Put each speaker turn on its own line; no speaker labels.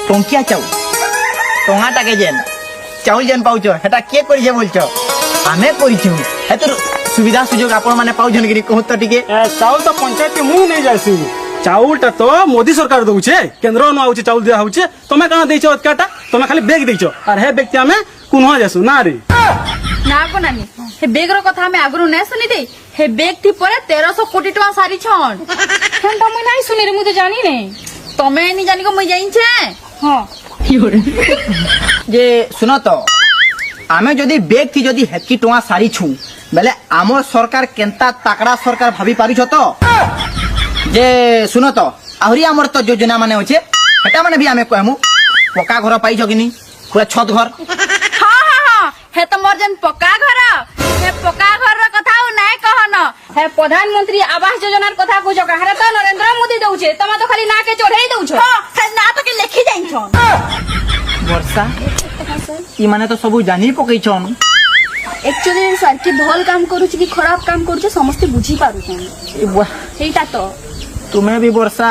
টঙ্কিয়া চাউল টঙাটাকে যেন চাউল যেন পাউছ সেটা কে করিছে বলছ আমি করিছু এতর সুবিধা সুযোগ আপন মানে পাউছন কি কহ তো টিকে
চাউল তো পঞ্চায়েত মু নেই যাইছি চাউলটা তো মোদি সরকার দউছে কেন্দ্র নু আউছে চাউল দিয়া হউছে তুমি কানা দেইছ অতকাটা তুমি খালি বেগ দেইছ আর হে ব্যক্তি আমি কুনহ যাসু না রে
না গো নানি হে বেগর কথা আমি আগরু নাই শুনি দেই হে বেগ থি পরে 1300 কোটি টাকা সারি ছন
সেটা মুই নাই শুনি রে মুই তো জানি নাই
তমে নি জানি কো মুই জাইছে
হ্যাঁ
যে শুন তো আমি যদি বেগ থি যদি হেতকি টঙা সারিছু বেলে আমার সরকার কেনতা তাকড়া সরকার ভাবি পারিছ তো যে শুন তো আহরি আমার তো যোজনা মানে আছে সেটা মানে বি আমি কহমু পকা ঘর পাইছ কিনি পুরা ছত ঘর
হ্যাঁ হ্যাঁ হ্যাঁ হে তো মোর যেন পকা ঘর হে পকা ঘর কথাও নাই কহন
হে প্রধানমন্ত্রী আবাস যোজনার কথা কইছ কাহারে তো নরেন্দ্র মোদি দউছে তোমা তো খালি নাকে চড়াই দউছ
হে না তোকে লেখি যাইছন
বর্ষা ই মানে তো সবু জানি পকাইছন
একচুয়ালি স্যার কি ভাল কাম করুছি কি খারাপ কাম করুছে সমস্তে বুঝি পারুছেন এইটা তো
তুমি বি বর্ষা